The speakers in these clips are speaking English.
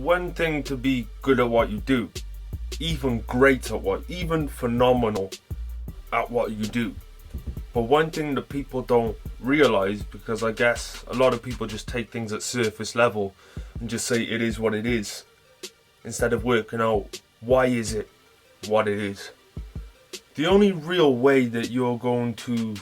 one thing to be good at what you do, even great at even phenomenal at what you do. But one thing that people don't realize, because I guess a lot of people just take things at surface level and just say it is what it is, instead of working out why is it what it is. The only real way that you're going to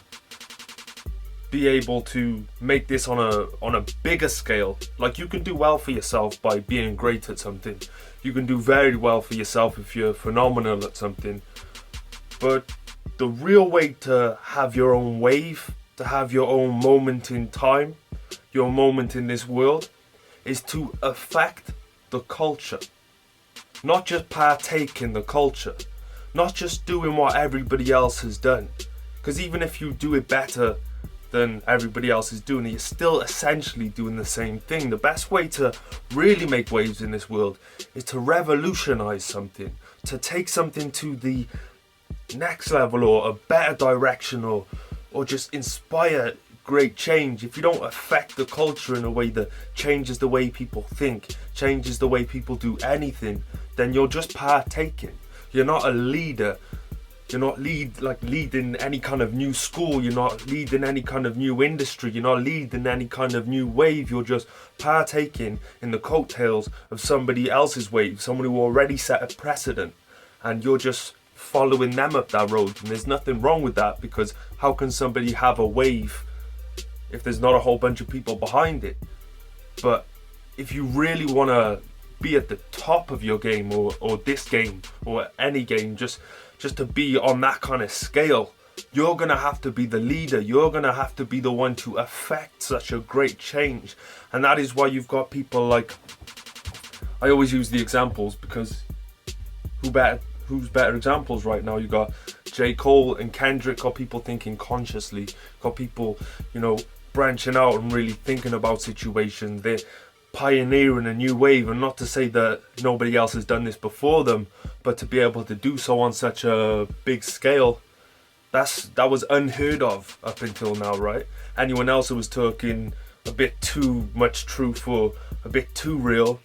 be able to make this on a bigger scale, like you can do well for yourself by being great at something, you can do very well for yourself if you're phenomenal at something, but the real way to have your own wave, to have your own moment in time, your moment in this world, is to affect the culture. Not just partake in the culture, not just doing what everybody else has done, because even if you do it better than everybody else is doing it, you're still essentially doing the same thing. The best way to really make waves in this world is to revolutionize something, to take something to the next level or a better direction, or just inspire great change. If you don't affect the culture in a way that changes the way people think, changes the way people do anything, then you're just partaking. You're not a leader. You're not leading any kind of new school. You're not leading any kind of new industry. You're not leading any kind of new wave. You're just partaking in the coattails of somebody else's wave, someone who already set a precedent, and you're just following them up that road. And there's nothing wrong with that, because how can somebody have a wave if there's not a whole bunch of people behind it? But if you really want to be at the top of your game, or this game, or any game, just to be on that kind of scale, you're going to have to be the leader. You're going to have to be the one to affect such a great change. And that is why you've got people like, I always use the examples, because who's better examples right now? You got J. Cole and Kendrick, got people thinking consciously, got people, branching out and really thinking about situations. They're pioneering a new wave, and not to say that nobody else has done this before them, but to be able to do so on such a big scale, that was unheard of up until now, right? Anyone else who was talking a bit too much truth or a bit too real,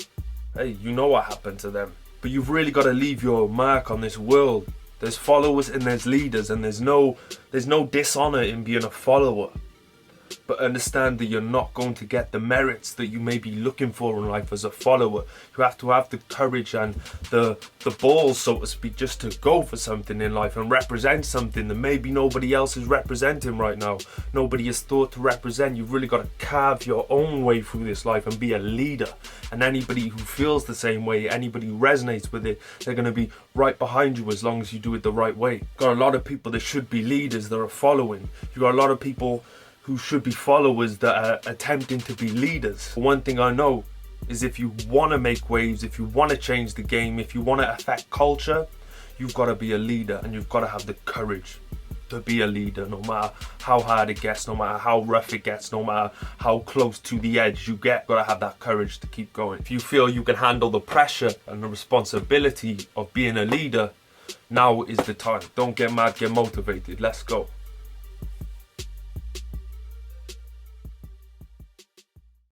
hey, you know what happened to them. But you've really got to leave your mark on this world. There's followers and there's leaders, and there's no dishonor in being a follower. But understand that you're not going to get the merits that you may be looking for in life as a follower. You have to have the courage and the balls, so to speak, just to go for something in life and represent something that maybe nobody else is representing right now. Nobody has thought to represent. You've really got to carve your own way through this life and be a leader. And anybody who feels the same way, anybody who resonates with it, they're going to be right behind you as long as you do it the right way. You've got a lot of people that should be leaders that are following. You've got a lot of people who should be followers that are attempting to be leaders. One thing I know is, if you want to make waves, if you want to change the game, if you want to affect culture, you've got to be a leader, and you've got to have the courage to be a leader, no matter how hard it gets, no matter how rough it gets, no matter how close to the edge you get. You've got to have that courage to keep going. If you feel you can handle the pressure and the responsibility of being a leader, now is the time. Don't get mad, get motivated. Let's go.